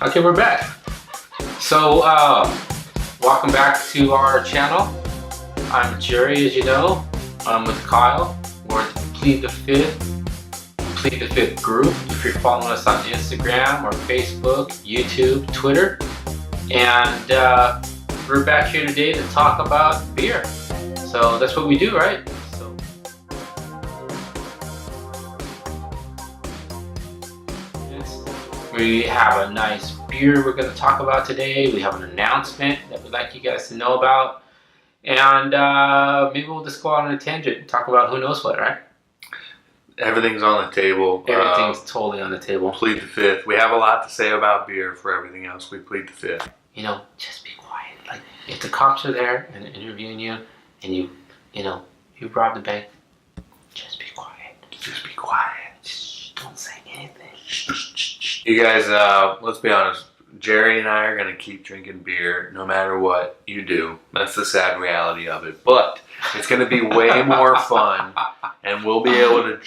Okay, we're back. So, welcome back to our channel. I'm Jerry, as you know. I'm with Kyle. We're at the Plead the Fifth group. If you're following us on Instagram or Facebook, YouTube, Twitter. And we're back here today to talk about beer. So that's what we do, right? So we have a nice beer we're going to talk about today. We have an announcement that we'd like you guys to know about. And maybe we'll just go out on a tangent and talk about who knows what, right? Everything's on the table. Everything's totally on the table. Plead the fifth. We have a lot to say about beer. For everything else, we plead the fifth. You know, just be quiet. Like, if the cops are there and they're interviewing you and you robbed the bank, just be quiet. Just be quiet. Shh, don't say anything. You guys, let's be honest. Jerry and I are going to keep drinking beer no matter what you do. That's the sad reality of it. But it's going to be way more fun, and we'll be able to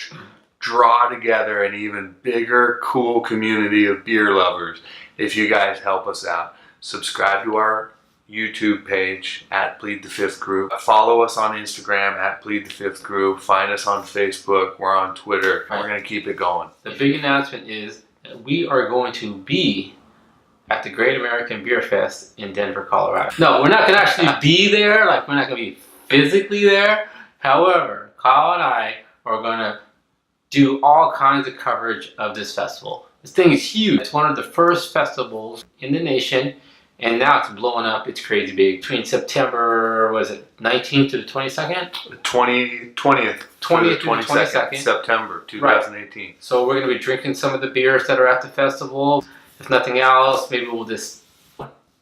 draw together an even bigger, cool community of beer lovers if you guys help us out. Subscribe to our YouTube page at Plead the Fifth Group. Follow us on Instagram at Plead the Fifth Group. Find us on Facebook. We're on Twitter. We're going to keep it going. The big announcement is that we are going to be at the Great American Beer Fest in Denver, Colorado. No, we're not going to actually be there. Like, we're not going to be physically there. However, Kyle and I are going to do all kinds of coverage of this festival. This thing is huge. It's one of the first festivals in the nation, and now it's blowing up. It's crazy big. Between September, was it 19th to the 22nd? 20th to the 22nd. September 2018. Right. So we're going to be drinking some of the beers that are at the festival. If nothing else, maybe we'll just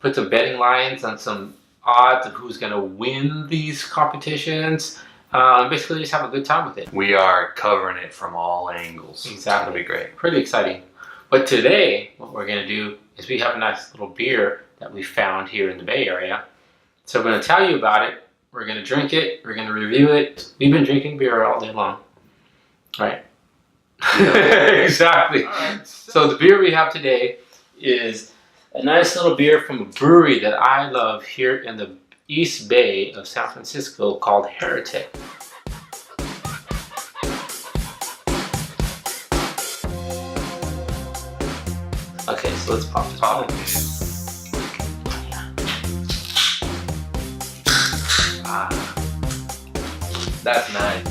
put some betting lines on some odds of who's going to win these competitions. Basically, just have a good time with it. We are covering it from all angles. Exactly. It's going to be great. Pretty exciting. But today, what we're going to do is we have a nice little beer that we found here in the Bay Area. So we're going to tell you about it. We're going to drink it. We're going to review it. We've been drinking beer all day long. Right? Exactly. Right. So the beer we have today is a nice little beer from a brewery that I love here in the East Bay of San Francisco called Heretic. Okay, so let's pop this. That's nice.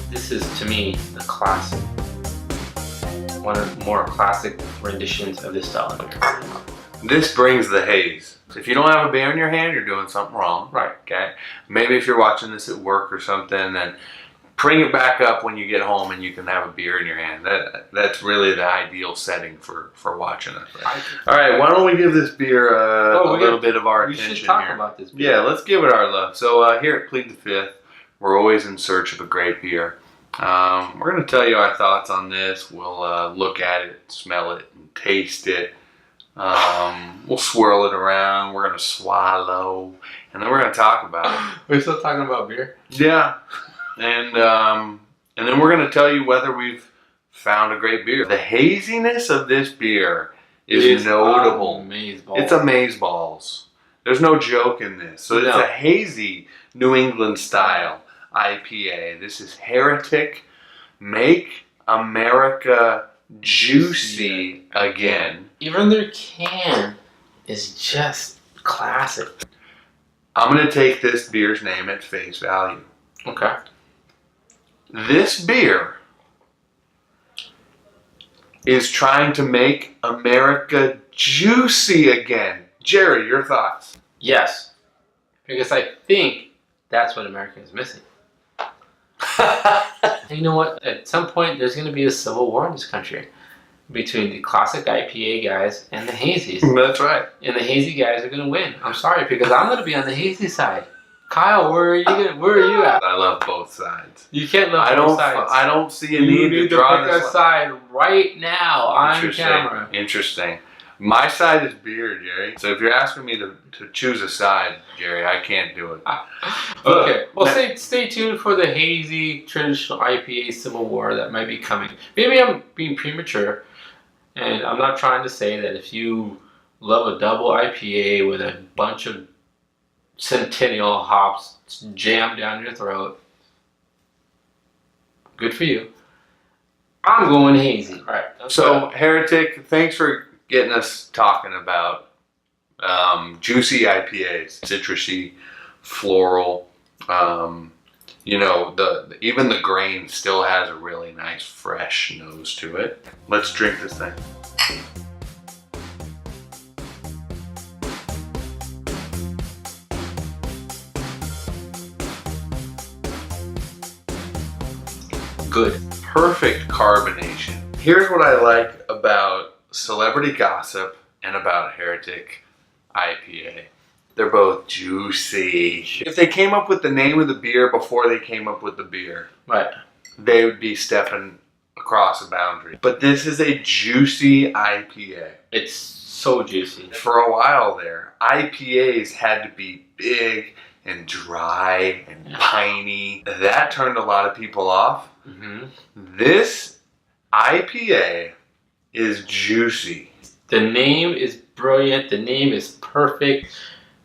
This is, to me, the classic. One of the more classic renditions of this style of beer. This brings the haze. If you don't have a beer in your hand, you're doing something wrong. Right. Okay. Maybe if you're watching this at work or something, then bring it back up when you get home and you can have a beer in your hand. That's really the ideal setting for watching it. All right. Why don't we give this beer a little bit of our attention here? We should talk about this beer. Yeah, let's give it our love. So here at Plead the Fifth, we're always in search of a great beer. We're going to tell you our thoughts on this. We'll look at it, smell it, and taste it. We'll swirl it around. We're going to swallow, and then we're going to talk about it. We're still talking about beer? Yeah. And then we're going to tell you whether we've found a great beer. The haziness of this beer is notable. It's amazeballs. There's no joke in this. So it's a hazy New England style IPA. This is Heretic. Make America Juicy Again. Even their can is just classic. I'm going to take this beer's name at face value. Okay. This beer is trying to make America juicy again. Jerry, your thoughts? Yes. Because I think that's what America is missing. You know what? At some point, there's going to be a civil war in this country between the classic IPA guys and the hazies. That's right. And the hazy guys are going to win. I'm sorry, because I'm going to be on the hazy side. Kyle, where are you at? I love both sides. You can't love both sides. I don't see a need to draw pick a side right now on camera. Interesting. My side is beer, Jerry. So if you're asking me to choose a side, Jerry, I can't do it. Okay. Well, stay tuned for the hazy traditional IPA Civil War that might be coming. Maybe I'm being premature, And I'm not trying to say that if you love a double IPA with a bunch of Centennial hops jammed down your throat, good for you. I'm going hazy. All right. So, Heretic, thanks for getting us talking about juicy IPAs, citrusy, floral. You know, even the grain still has a really nice fresh nose to it. Let's drink this thing. good. Perfect carbonation. Here's what I like about Celebrity Gossip and about Heretic IPA. They're both juicy. If they came up with the name of the beer before they came up with the beer, Right. they would be stepping across a boundary. But this is a juicy IPA. It's so juicy. For a while there, IPAs had to be big and dry and piney. That turned a lot of people off. Mm-hmm. This IPA is juicy. The name is brilliant. The name is perfect.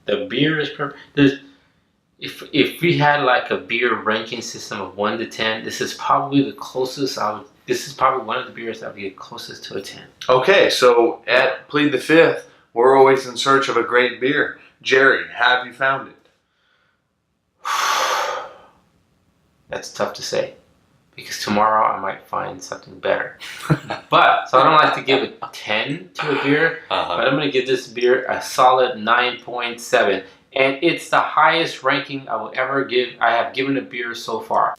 The beer is perfect. If we had like a beer ranking system of 1 to 10, this is probably the closest this is probably one of the beers that would get closest to a 10. Okay, so at Plead the Fifth, we're always in search of a great beer. Jerry, have you found it? That's tough to say, because tomorrow I might find something better. But, so I don't like to give a 10 to a beer, but I'm going to give this beer a solid 9.7. And it's the highest ranking I will ever give. I have given a beer so far.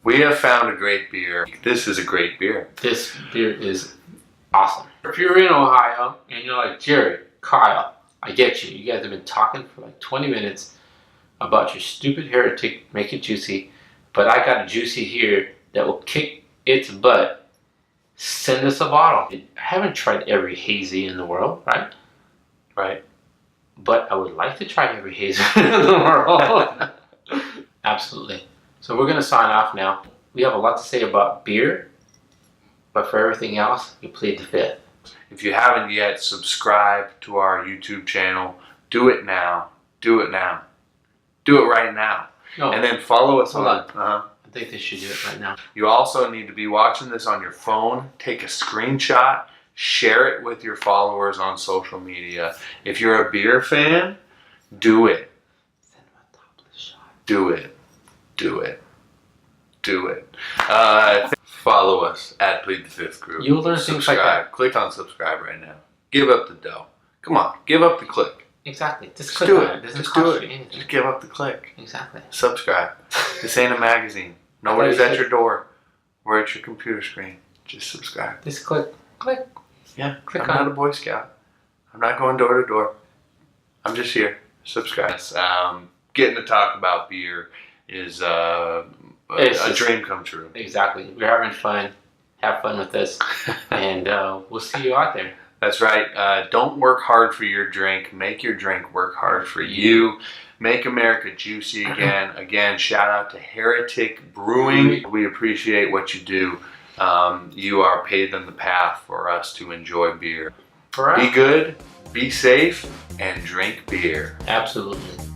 We have found a great beer. This is a great beer. This beer is awesome. If you're in Ohio and you're like, Jerry, Kyle, I get you. You guys have been talking for like 20 minutes about your stupid Heretic, make it juicy. But I got a juicy here that will kick its butt. Send us a bottle. I haven't tried every hazy in the world, right? Right. But I would like to try every hazy in the world. Absolutely. So we're going to sign off now. We have a lot to say about beer, but for everything else, we plead the fifth. If you haven't yet subscribed to our YouTube channel, do it now. Do it now. Do it right now. No, and then follow us hold on. I think they should do it right now. You also need to be watching this on your phone. Take a screenshot. Share it with your followers on social media. If you're a beer fan, do it. Send them a topless shot. Do it. Do it. Do it. Follow us at Plead the Fifth Group. You'll learn things like that. Click on subscribe right now. Give up the dough. Come on. Give up the click. Exactly. Just do it. Just do it. Anything. Just give up the click. Exactly. Subscribe. This ain't a magazine. Nobody's at your door. We're at your computer screen. Just subscribe. Just click. Click. Yeah. Click I'm on not a Boy Scout. I'm not going door to door. I'm just here. Subscribe. Getting to talk about beer is a dream come true. Exactly. We're having fun. Have fun with this. And we'll see you out there. That's right. Don't work hard for your drink. Make your drink work hard for you. Make America juicy again. Again, shout out to Heretic Brewing. We appreciate what you do. You are paving the path for us to enjoy beer. Correct. Be good, be safe, and drink beer. Absolutely.